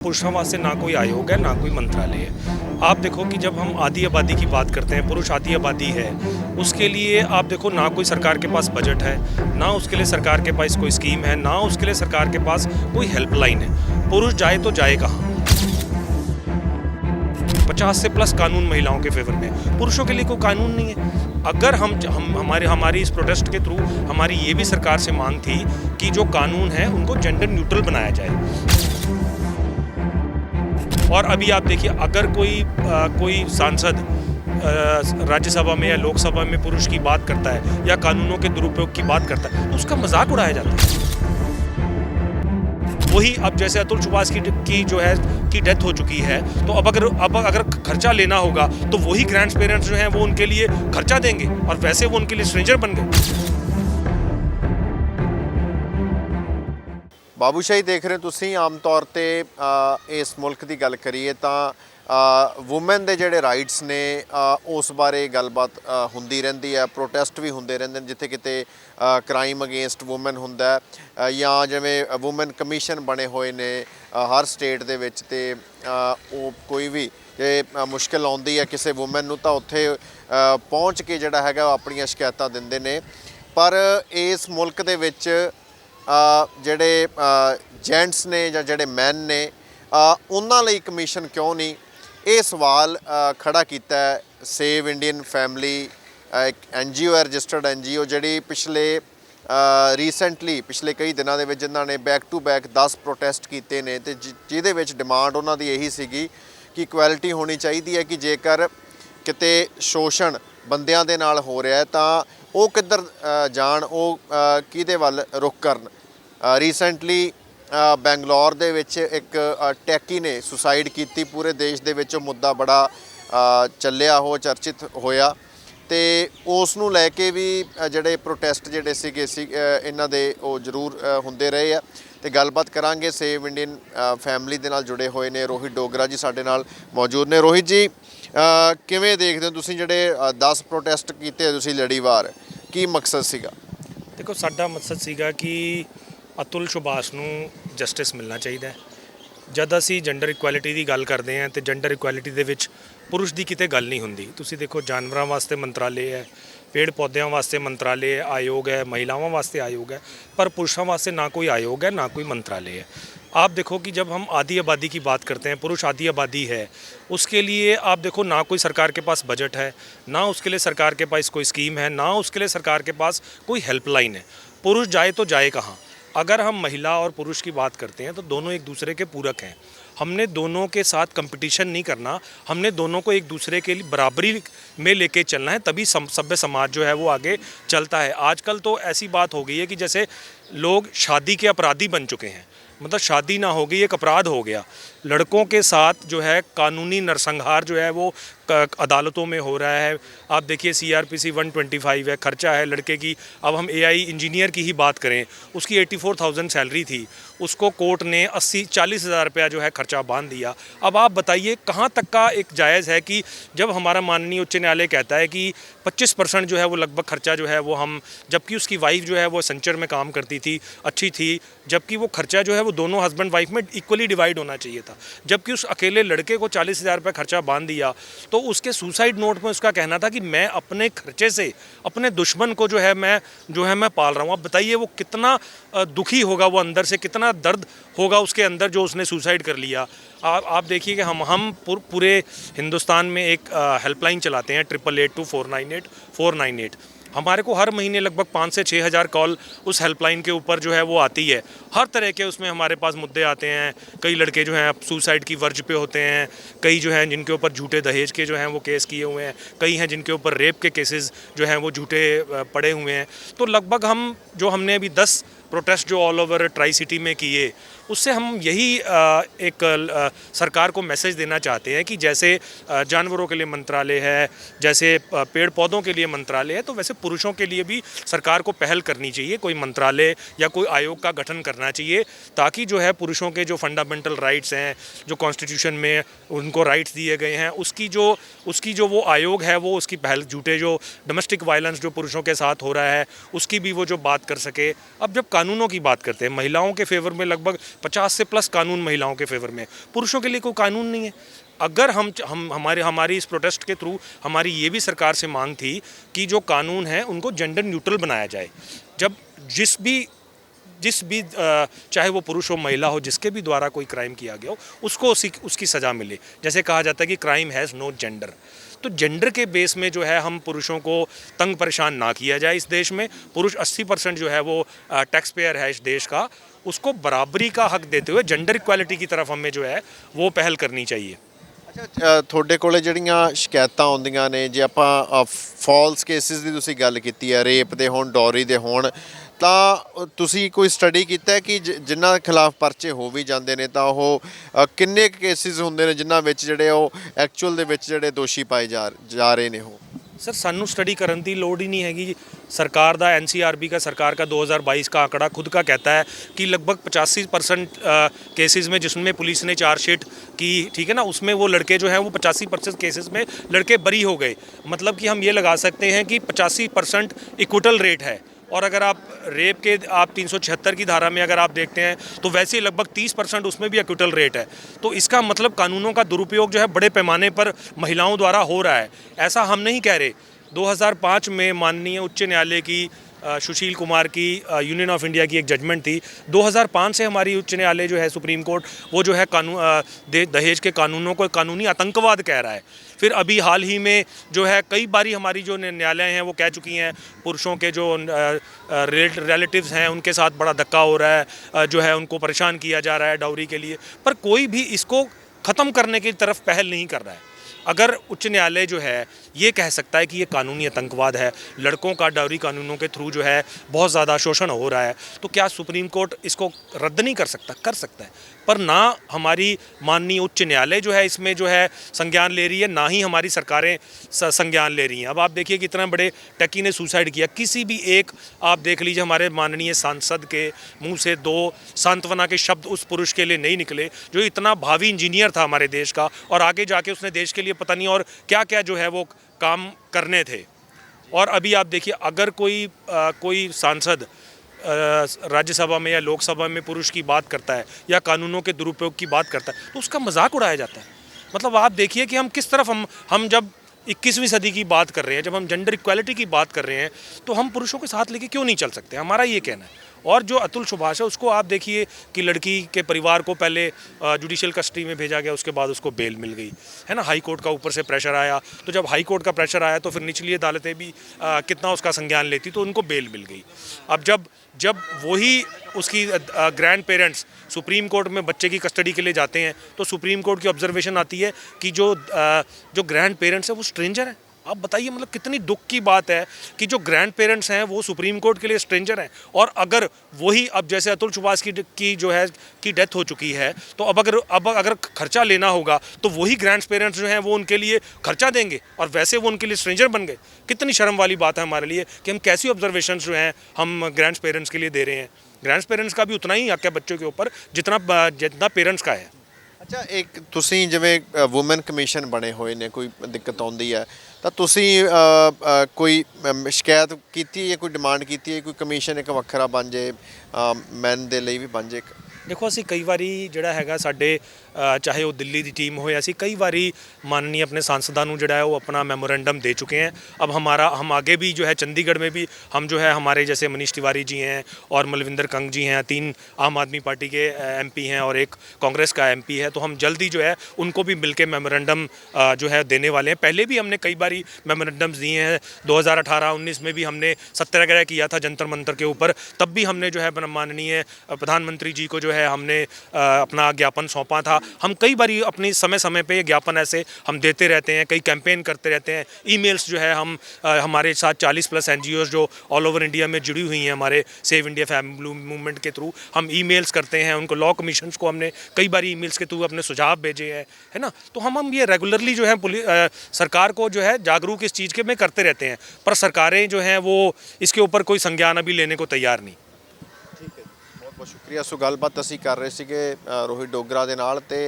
पुरुषों वास्ते ना कोई आयोग है ना कोई मंत्रालय है। आप देखो कि जब हम आधी आबादी की बात करते हैं, पुरुष आधी आबादी है, उसके लिए आप देखो ना कोई सरकार के पास बजट है, ना उसके लिए सरकार के पास कोई स्कीम है, ना उसके लिए सरकार के पास कोई हेल्पलाइन है। पुरुष जाए तो जाए कहाँ? 50 से प्लस कानून महिलाओं के फेवर में, पुरुषों के लिए कोई कानून नहीं है। अगर हमारी इस प्रोटेस्ट के थ्रू हमारी ये भी सरकार से मांग थी कि जो कानून है उनको जेंडर न्यूट्रल बनाया जाए। और अभी आप देखिए, अगर कोई सांसद राज्यसभा में या लोकसभा में पुरुष की बात करता है या कानूनों के दुरुपयोग की बात करता है तो उसका मजाक उड़ाया जाता है। वही अब जैसे अतुल सुभाष की जो है की डेथ हो चुकी है, तो अब अगर खर्चा लेना होगा तो वही ग्रैंड पेरेंट्स जो हैं वो उनके लिए खर्चा देंगे, और वैसे वो उनके लिए स्ट्रेंजर बन गए। बाबूशाही देख रहे तुसीं आम तौर ते इस मुल्क की गल करिए तो वूमेन के जोड़े राइट्स ने उस बारे गलबात होंदी रहिंदी है, प्रोटेस्ट भी होंदे रहिंदे जिथे किते क्राइम अगेंस्ट वूमेन हुंदा है, या जिवें वूमेन कमीशन बने हुए ने हर स्टेट दे विच, ते कोई भी जे मुश्किल आउंदी है किसी वूमेन नूं तां उत्थे पहुँच के जिहड़ा हैगा अपणियां शिकायतां दिंदे ने। पर इस मुल्क दे विच ਜਿਹੜੇ जेंट्स ने ਜਾਂ ਜਿਹੜੇ मैन ने ਉਹਨਾਂ ਲਈ कमीशन क्यों नहीं, ये सवाल खड़ा किया है सेव इंडियन फैमिली, एक NGO है, रजिस्टर्ड NGO जी पिछले रीसेंटली पिछले कई दिनों के जिन्होंने बैक टू बैक 10 प्रोटेस्ट किए हैं, तो जिहदे विच डिमांड उन्होंने यही सीगी कि इक्वैलिटी होनी चाहिए है कि जेकर किते शोषण बंदियां दे नाल हो रहा है तो वो किधर जाण, वो किहदे वल रुख करन। रीसेंटली बैंगलोर दे विच एक टैकी ने सुसाइड की, पूरे देश दे विच मुद्दा बड़ा चलिया, हो चर्चित होया, ते उस नूं लैके भी जिहड़े प्रोटेस्ट जिहड़े सीगे इन्हां दे वो जरूर हुंदे रहे आ। ते गलबात करांगे सेव इंडियन फैमिली दे नाल जुड़े हुए ने रोहित डोगरा जी साडे नाल मौजूद ने। रोहित जी, किवें देखदे हो तुसीं जिहड़े 10 प्रोटेस्ट कीते तुसीं लड़ीवार, की मकसद सीगा? देखो, साडा मकसद सीगा कि अतुल सुभाष नूं जस्टिस मिलना चाहिए। जद असी जेंडर इक्वैलिटी की गल करते हैं तो जेंडर इक्वैलिटी दे विच पुरुष की किते गल नहीं हुंदी। तुसीं देखो, जानवरों वास्ते मंत्रालय है, पेड़ पौधों वास्ते मंत्रालय है, आयोग है, महिलाओं वास्ते आयोग है, पर पुरुषों वास्ते ना कोई आयोग है ना कोई मंत्रालय है। आप देखो कि जब हम आधी आबादी की बात करते हैं, पुरुष आधी आबादी है, उसके लिए आप देखो ना कोई सरकार के पास बजट है, ना उसके लिए सरकार के पास कोई स्कीम है, ना उसके लिए सरकार के पास कोई हेल्पलाइन है। पुरुष जाए तो जाए कहाँ? अगर हम महिला और पुरुष की बात करते हैं तो दोनों एक दूसरे के पूरक हैं। हमने दोनों के साथ कंपटीशन नहीं करना, हमने दोनों को एक दूसरे के लिए बराबरी में लेके चलना है, तभी सभ्य समाज जो है वो आगे चलता है। आजकल तो ऐसी बात हो गई है कि जैसे लोग शादी के अपराधी बन चुके हैं, मतलब शादी ना हो गई एक अपराध हो गया। लड़कों के साथ जो है कानूनी नरसंहार जो है वो अदालतों में हो रहा है। आप देखिए CRPC 125 है, खर्चा है लड़के की। अब हम AI इंजीनियर की ही बात करें, उसकी 84,000 सैलरी थी, उसको कोर्ट ने 40 हज़ार रुपया जो है खर्चा बांध दिया। अब आप बताइए कहाँ तक का एक जायज़ है कि जब हमारा माननीय उच्च न्यायालय कहता है कि 25% जो है वो लगभग खर्चा जो है वो हम, जबकि उसकी वाइफ जो है वो सेंचर में काम करती थी, अच्छी थी, जबकि वो खर्चा जो है वो दोनों हस्बैंड वाइफ में इक्वली डिवाइड होना चाहिए था, जबकि उस अकेले लड़के को 40 हज़ार रुपये खर्चा बांध दिया। तो उसके सुसाइड नोट में उसका कहना था कि मैं अपने खर्चे से अपने दुश्मन को जो है मैं पाल रहा हूँ। अब बताइए वो कितना दुखी होगा, वो अंदर से कितना दर्द होगा उसके अंदर जो उसने सुसाइड कर लिया। आप देखिए कि हम पूरे हिंदुस्तान में एक हेल्पलाइन चलाते हैं 8882498498। हमारे को हर महीने लगभग 5 से 6 हज़ार कॉल उस हेल्पलाइन के ऊपर जो है वो आती है। हर तरह के उसमें हमारे पास मुद्दे आते हैं। कई लड़के जो हैं सुसाइड की वर्ज पे होते हैं, कई जो हैं जिनके ऊपर झूठे दहेज के जो हैं वो केस किए हुए हैं, कई हैं जिनके ऊपर रेप के केसेस जो हैं वो झूठे पड़े हुए हैं। तो लगभग हमने अभी 10 प्रोटेस्ट जो ऑल ओवर ट्राई सिटी में किए, उससे हम यही एक सरकार को मैसेज देना चाहते हैं कि जैसे जानवरों के लिए मंत्रालय है, जैसे पेड़ पौधों के लिए मंत्रालय है, तो वैसे पुरुषों के लिए भी सरकार को पहल करनी चाहिए, कोई मंत्रालय या कोई आयोग का गठन करना चाहिए, ताकि जो है पुरुषों के जो फंडामेंटल राइट्स हैं, जो कॉन्स्टिट्यूशन में उनको राइट्स दिए गए हैं, उसकी जो वो आयोग है वो उसकी पहल, झूठे जो डोमेस्टिक वायलेंस जो पुरुषों के साथ हो रहा है उसकी भी वो जो बात कर सके। अब जब कानूनों की बात करते हैं, महिलाओं के फेवर में लगभग 50 से प्लस कानून महिलाओं के फेवर में, पुरुषों के लिए कोई कानून नहीं है। अगर हम हमारी इस प्रोटेस्ट के थ्रू हमारी ये भी सरकार से मांग थी कि जो कानून है उनको जेंडर न्यूट्रल बनाया जाए। जब जिस भी चाहे वो पुरुष हो महिला हो, जिसके भी द्वारा कोई क्राइम किया गया हो, उसको उसकी सज़ा मिले। जैसे कहा जाता है कि क्राइम हैज़ नो जेंडर, तो जेंडर के बेस में जो है हम पुरुषों को तंग परेशान ना किया जाए। इस देश में पुरुष 80% जो है वो टैक्स पेयर है इस देश का, उसको बराबरी का हक देते हुए जेंडर इक्वालिटी की तरफ हमें जो है वो पहल करनी चाहिए। ਅੱਛਾ, ਤੁਹਾਡੇ ਕੋਲੇ ਜਿਹੜੀਆਂ ਸ਼ਿਕਾਇਤਾਂ ਆਉਂਦੀਆਂ ਨੇ, ਜੇ ਆਪਾਂ ਫਾਲਸ ਕੇਸਿਸ ਦੀ ਤੁਸੀਂ ਗੱਲ ਕੀਤੀ ਹੈ, ਰੇਪ ਦੇ ਹੋਣ, ਡੌਰੀ ਦੇ ਹੋਣ, ਤਾਂ ਤੁਸੀਂ ਕੋਈ ਸਟੱਡੀ ਕੀਤਾ ਹੈ ਕਿ ਜਿਨ੍ਹਾਂ ਦੇ ਖਿਲਾਫ ਪਰਚੇ ਹੋ ਵੀ ਜਾਂਦੇ ਨੇ ਤਾਂ ਉਹ ਕਿੰਨੇ ਕੇਸਿਸ ਹੁੰਦੇ ਨੇ ਜਿਨ੍ਹਾਂ ਵਿੱਚ ਜਿਹੜੇ ਉਹ ਐਕਚੁਅਲ ਦੇ ਵਿੱਚ ਜਿਹੜੇ ਦੋਸ਼ੀ ਪਾਏ ਜਾ ਰਹੇ ਨੇ ਉਹ? सर सानू स्टडी करने की लोड़ ही नहीं हैगी जी। सरकार का NCRB का सरकार का 2022 का आंकड़ा खुद का कहता है कि लगभग 85% केसेस में जिसमें पुलिस ने चार्जशीट की, ठीक है ना, उसमें वो लड़के जो हैं वो 85% केसेस में लड़के बरी हो गए। मतलब कि हम ये लगा सकते हैं कि 85% इक्विटल रेट है। और अगर आप रेप के 376 की धारा में अगर आप देखते हैं तो वैसे ही लगभग 30% उसमें भी एक्विटल रेट है। तो इसका मतलब कानूनों का दुरुपयोग जो है बड़े पैमाने पर महिलाओं द्वारा हो रहा है। ऐसा हम नहीं कह रहे। 2005 में माननीय उच्च न्यायालय की सुशील कुमार की यूनियन ऑफ इंडिया की एक जजमेंट थी। 2005 से हमारी उच्च न्यायालय जो है सुप्रीम कोर्ट वो जो है दहेज के कानूनों को कानूनी आतंकवाद कह रहा है। फिर अभी हाल ही में जो है कई बारी हमारी जो न्यायालय हैं वो कह चुकी हैं पुरुषों के जो रिलेटिव्स हैं उनके साथ बड़ा धक्का हो रहा है, जो है उनको परेशान किया जा रहा है डाउरी के लिए, पर कोई भी इसको ख़त्म करने की तरफ पहल नहीं कर रहा है। अगर उच्च न्यायालय जो है ये कह सकता है कि ये कानूनी आतंकवाद है, लड़कों का डाउरी कानूनों के थ्रू जो है बहुत ज़्यादा शोषण हो रहा है, तो क्या सुप्रीम कोर्ट इसको रद्द नहीं कर सकता? कर सकता है, पर ना हमारी माननीय उच्च न्यायालय जो है इसमें जो है संज्ञान ले रही है, ना ही हमारी सरकारें संज्ञान ले रही हैं। अब आप देखिए कितना बड़े टैकी ने सुसाइड किया, किसी भी एक आप देख लीजिए हमारे माननीय सांसद के मुंह से 2 सांत्वना के शब्द उस पुरुष के लिए नहीं निकले जो इतना भावी इंजीनियर था हमारे देश का, और आगे जाके उसने देश के लिए पता नहीं और क्या क्या जो है वो काम करने थे। और अभी आप देखिए अगर कोई सांसद राज्यसभा में या लोकसभा में पुरुष की बात करता है या कानूनों के दुरुपयोग की बात करता है तो उसका मजाक उड़ाया जाता है। मतलब आप देखिए कि हम किस तरफ हम जब 21वीं सदी की बात कर रहे हैं, जब हम जेंडर इक्वालिटी की बात कर रहे हैं, तो हम पुरुषों के साथ लेके क्यों नहीं चल सकते? हमारा ये कहना है। और जो अतुल सुभाष है उसको आप देखिए कि लड़की के परिवार को पहले जुडिशियल कस्टडी में भेजा गया, उसके बाद उसको बेल मिल गई, है ना। हाई कोर्ट का ऊपर से प्रेशर आया, तो जब हाई कोर्ट का प्रेशर आया तो फिर निचली अदालतें भी कितना उसका संज्ञान लेती, तो उनको बेल मिल गई। अब जब वही उसकी ग्रैंड पेरेंट्स सुप्रीम कोर्ट में बच्चे की कस्टडी के लिए जाते हैं तो सुप्रीम कोर्ट की ऑब्जर्वेशन आती है कि जो ग्रैंड पेरेंट्स हैं वो स्ट्रेंजर हैं। आप बताइए मतलब कितनी दुख की बात है कि जो ग्रैंड पेरेंट्स हैं वो सुप्रीम कोर्ट के लिए स्ट्रेंजर हैं। और अगर वही अब जैसे अतुल सुभाष की जो है की डेथ हो चुकी है, तो अब अगर खर्चा लेना होगा तो वही ग्रैंड पेरेंट्स जो हैं वो उनके लिए खर्चा देंगे, और वैसे वो उनके लिए स्ट्रेंजर बन गए। कितनी शर्म वाली बात है हमारे लिए कि हम कैसी ऑब्जर्वेशन जो हैं हम ग्रैंड पेरेंट्स के लिए दे रहे हैं। ग्रैंड पेरेंट्स का भी उतना ही हक है बच्चों के ऊपर जितना पेरेंट्स का है। ਅੱਛਾ, ਇੱਕ ਤੁਸੀਂ ਜਿਵੇਂ ਵੂਮਨ ਕਮਿਸ਼ਨ ਬਣੇ ਹੋਏ ਨੇ, ਕੋਈ ਦਿੱਕਤ ਆਉਂਦੀ ਹੈ ਤਾਂ ਤੁਸੀਂ ਕੋਈ ਸ਼ਿਕਾਇਤ ਕੀਤੀ ਹੈ, ਕੋਈ ਡਿਮਾਂਡ ਕੀਤੀ ਹੈ ਕੋਈ ਕਮਿਸ਼ਨ ਇੱਕ ਵੱਖਰਾ ਬਣ ਜੇ, ਮੈਨ ਦੇ ਲਈ ਵੀ ਬਣ ਜੇ? देखो असी कई बारी जिहड़ा हैगा साडे चाहे वो दिल्ली की टीम होए, असी कई बारी माननीय अपने सांसदां नूं जिहड़ा है वो अपना मैमोरेंडम दे चुके हैं। अब हम आगे भी जो है चंडीगढ़ में भी हम जो है हमारे जैसे मनीष तिवारी जी हैं और मलविंदर कंग जी हैं, 3 आम आदमी पार्टी के MP हैं और एक कांग्रेस का MP है, तो हम जल्दी जो है उनको भी मिल के मेमोरेंडम जो है देने वाले हैं। पहले भी हमने कई बारी मेमोरेंडम्स दिए हैं, 2018-19 में भी हमने सत्याग्रह किया था जंतर मंतर के ऊपर, तब भी हमने जो है माननीय प्रधानमंत्री जी को जो है हमने अपना ज्ञापन सौंपा था। हम कई बारी अपनी समय समय पे ज्ञापन ऐसे हम देते रहते हैं, कई कैंपेन करते रहते हैं। ईमेल्स जो है हम हमारे साथ 40+ NGOs जो ऑल ओवर इंडिया में जुड़ी हुई हैं हमारे सेव इंडिया फैमिली मूवमेंट के थ्रू हम ईमेल्स करते हैं उनको। लॉ कमीशंस को हमने कई बारी ईमेल्स के थ्रू अपने सुझाव भेजे हैं, है ना। तो हम ये रेगुलरली जो है सरकार को जो है जागरूक इस चीज़ के में करते रहते हैं, पर सरकारें जो हैं वो इसके ऊपर कोई संज्ञान अभी लेने को तैयार नहीं। बहुत शुक्रिया। सो गलबात असी कर रहे ਸੀਗੇ रोहित डोगरा ਦੇ ਨਾਲ, ਤੇ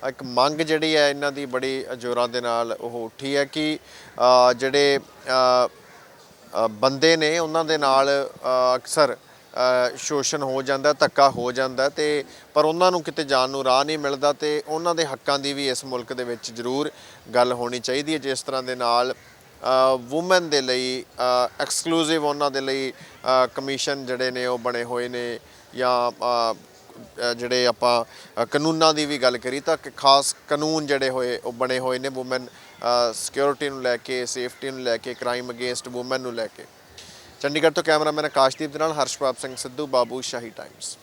ਇੱਕ ਮੰਗ ਜਿਹੜੀ ਹੈ ਇਹਨਾਂ ਦੀ ਬੜੀ ਜ਼ੋਰਾਂ ਦੇ ਨਾਲ ਉਹ ਉੱਠੀ ਹੈ ਕਿ ਜਿਹੜੇ ਬੰਦੇ ਨੇ ਉਹਨਾਂ ਦੇ ਨਾਲ ਅਕਸਰ ਸ਼ੋਸ਼ਣ ਹੋ ਜਾਂਦਾ, ਧੱਕਾ ਹੋ ਜਾਂਦਾ ਤੇ ਪਰ ਉਹਨਾਂ ਨੂੰ ਕਿਤੇ ਜਾਣ ਨੂੰ ਰਾਹ ਨਹੀਂ ਮਿਲਦਾ ਤੇ ਉਹਨਾਂ ਦੇ ਹੱਕਾਂ ਦੀ ਵੀ ਇਸ ਮੁਲਕ ਦੇ ਵਿੱਚ ਜ਼ਰੂਰ ਗੱਲ ਹੋਣੀ ਚਾਹੀਦੀ ਹੈ। ਜਿਸ ਤਰ੍ਹਾਂ ਦੇ ਨਾਲ ਵੂਮਨ ਦੇ ਲਈ ਐਕਸਕਲੂਸਿਵ ਉਹਨਾਂ ਦੇ ਲਈ ਕਮਿਸ਼ਨ ਜਿਹੜੇ ਨੇ ਉਹ ਬਣੇ ਹੋਏ ਨੇ ਜਾਂ ਜਿਹੜੇ ਆਪਾਂ ਕਾਨੂੰਨਾਂ ਦੀ ਵੀ ਗੱਲ ਕਰੀ ਤਾਂ ਖਾਸ ਕਾਨੂੰਨ ਜਿਹੜੇ ਹੋਏ ਉਹ ਬਣੇ ਹੋਏ ਨੇ ਵੂਮਨ ਸਿਕਿਉਰਿਟੀ ਨੂੰ ਲੈ ਕੇ, ਸੇਫਟੀ ਨੂੰ ਲੈ ਕੇ, ਕ੍ਰਾਈਮ ਅਗੇਂਸਟ ਵੂਮਨ ਨੂੰ ਲੈ ਕੇ। ਚੰਡੀਗੜ੍ਹ ਤੋਂ ਕੈਮਰਾਮੈਨ ਆਕਾਸ਼ਦੀਪ ਦੇ ਨਾਲ ਹਰਸ਼ਪ੍ਰਾਪ ਸਿੰਘ ਸਿੱਧੂ, ਬਾਬੂ ਸ਼ਾਹੀ ਟਾਈਮਸ।